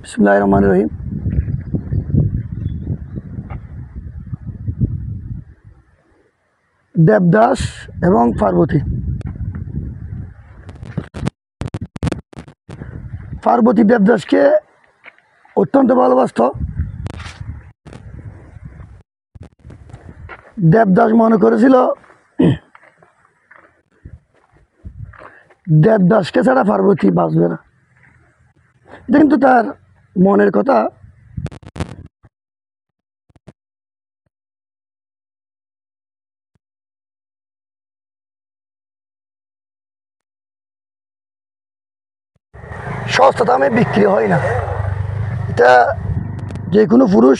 বিসমিল্লাহির রহমানির রহিম। দেবদাস এবং পার্বতী। পার্বতী দেবদাসকে অত্যন্ত ভালোবাসত। দেবদাস মনে করেছিল দেবদাসকে ছাড়া পার্বতী বাঁচবে না। এটা কিন্তু তার মনের কথা। সস্তা দামে বিক্রি হয় না, এটা যে কোনো পুরুষ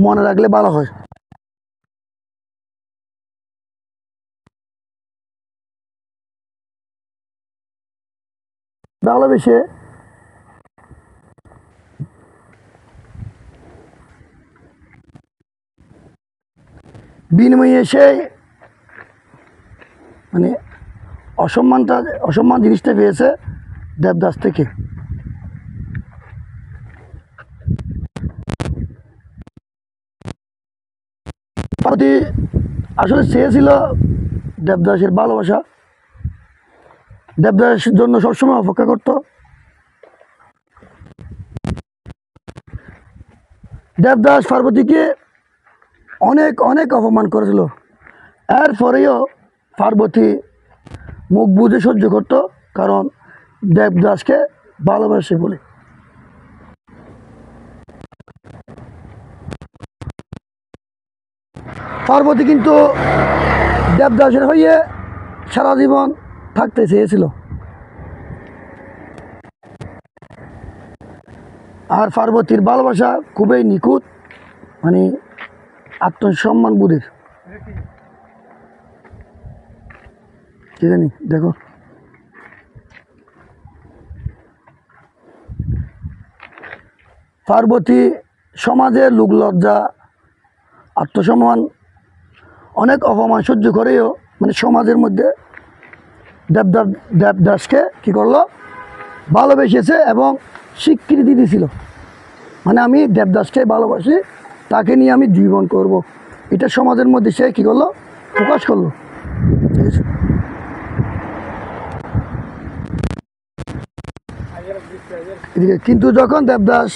মনে রাখলে ভালো হয়। ভালোবেসে বিনিময়ে এসে মানে অসম্মান জিনিসটা পেয়েছে দেবদাস থেকে। পার্বতী আসলে চেয়েছিল দেবদাসের ভালোবাসা, দেবদাসের জন্য সবসময় অপেক্ষা করত। দেবদাস পার্বতীকে অনেক অনেক অপমান করেছিল, এরপরেও পার্বতী মুখ বুঝে সহ্য করত, কারণ দেবদাসকে ভালোবাসে বলে। পার্বতী কিন্তু দেবদাসের হয়ে সারা জীবন থাকতে চেয়েছিল। আর পার্বতীর ভালোবাসা খুবই নিখুঁত, মানে আত্মসম্মান বোধের। কি জানি দেখো, পার্বতী সমাজের লোকলজ্জা, আত্মসম্মান, অনেক অপমান সহ্য করেও মানে সমাজের মধ্যে দেবদাসকে কী করলো, ভালোবেসেছে এবং স্বীকৃতি দিয়েছিল। মানে আমি দেবদাসকে ভালোবাসি, তাকে নিয়ে আমি জীবন করব, এটা সমাজের মধ্যে সে কী করলো, প্রকাশ করলো। ঠিক আছে, কিন্তু যখন দেবদাস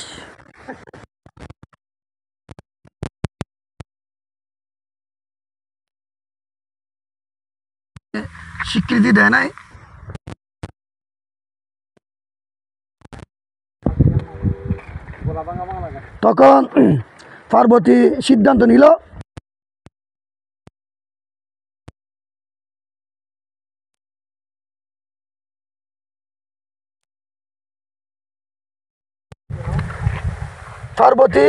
স্বীকৃতি দেয় নাই, তখন পার্বতী সিদ্ধান্ত নিল পার্বতী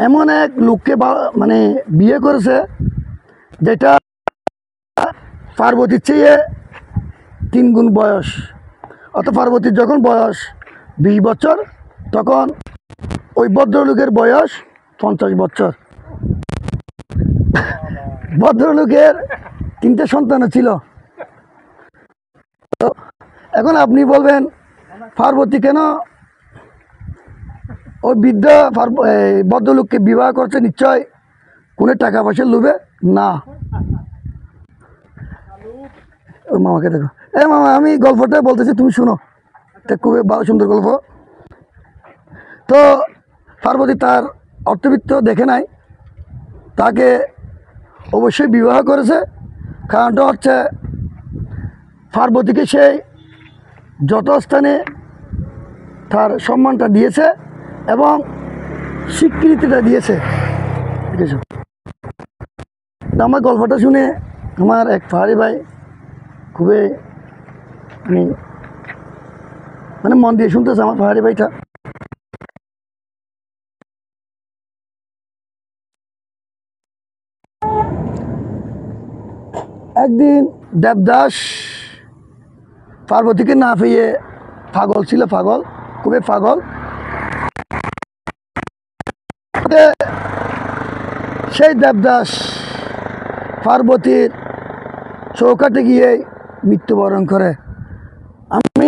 এমন এক লোককে মানে বিয়ে করেছে যেটা পার্বতীর চেয়ে 3 গুণ বয়স। অর্থাৎ পার্বতীর যখন বয়স 20 বছর, তখন ওই ভদ্রলোকের বয়স 50 বছর। ভদ্রলোকের 3টে সন্তানও ছিল। তো এখন আপনি বলবেন পার্বতী কেন ওই বৃদ্ধ ভদ্রলোককে বিবাহ করছে? নিশ্চয় কোনো টাকা পয়সার লোভে না। ওই মামাকে দেখো, মামা আমি গল্পটা বলতেছি, তুমি শুনো, এটা খুবই ভালো সুন্দর গল্প। তো পার্বতী তার অর্থবিত্ত দেখে নাই, তাকে অবশ্যই বিবাহ করেছে। কারণটা হচ্ছে পার্বতীকে সে যত স্থানে তার সম্মানটা দিয়েছে এবং স্বীকৃতিটা দিয়েছে। ঠিক আছে, আমার গল্পটা শুনে আমার এক পাহাড়ি ভাই খুবই মানে মন দিয়ে শুনতেছে। আমার পাহাড়ি ভাইটা একদিন দেবদাস পার্বতীকে না পেয়ে পাগল ছিল, পাগল, খুবই পাগল। সেই দেবদাস পার্বতীর চৌকাঠে গিয়ে মৃত্যুবরণ করে। আমি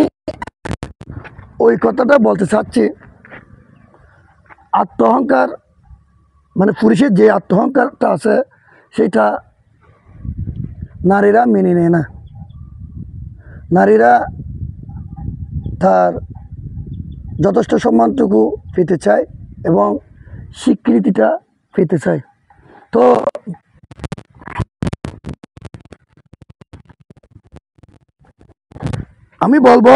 ওই কথাটা বলতে চাচ্ছি, আত্মহংকার মানে পুরুষের যে আত্মহংকারটা আছে সেটা নারীরা মেনে নেয় না। নারীরা তার যথেষ্ট সম্মানটুকু পেতে চায় এবং স্বীকৃতিটা পেতে চায়। তো আমি বলবো,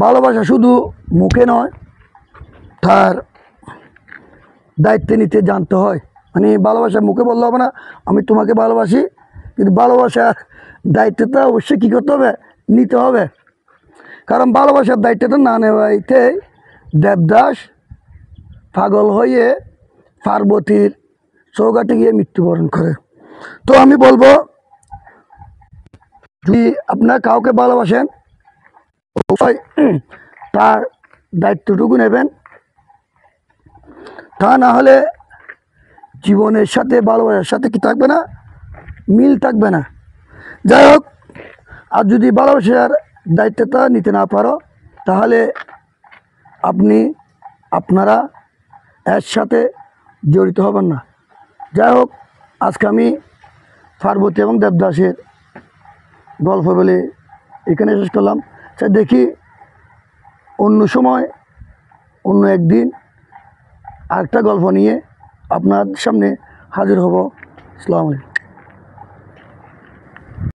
ভালোবাসা শুধু মুখে নয়, তার দায়িত্ব নিতে জানতে হয়। মানে ভালোবাসা মুখে বললে হবে না আমি তোমাকে ভালোবাসি, কিন্তু ভালোবাসার দায়িত্বটা অবশ্যই কী করতে হবে, নিতে হবে। কারণ ভালোবাসার দায়িত্বটা না নেওয়াইতে দেবদাস পাগল হয়ে পার্বতীর চৌঘাটে গিয়ে মৃত্যুবরণ করে। তো আমি বলবো, যদি আপনার কাউকে ভালোবাসেন অবশ্যই তার দায়িত্বটুকু নেবেন, তা না হলে জীবনের সাথে ভালোবাসার সাথে কি থাকবে না, মিল থাকবে না। যাই হোক, আর যদি ভালোবাসার দায়িত্বটা নিতে না পারো তাহলে আপনারা এর সাথে জড়িত হবেন না। যাই হোক, আজকে আমি পার্বতী এবং দেবদাসের গল্প বলে এখানে শেষ করলাম। দেখি অন্য সময় অন্য একদিন আরেকটা গল্প নিয়ে আপনার সামনে হাজির হব। আসসালামু আলাইকুম।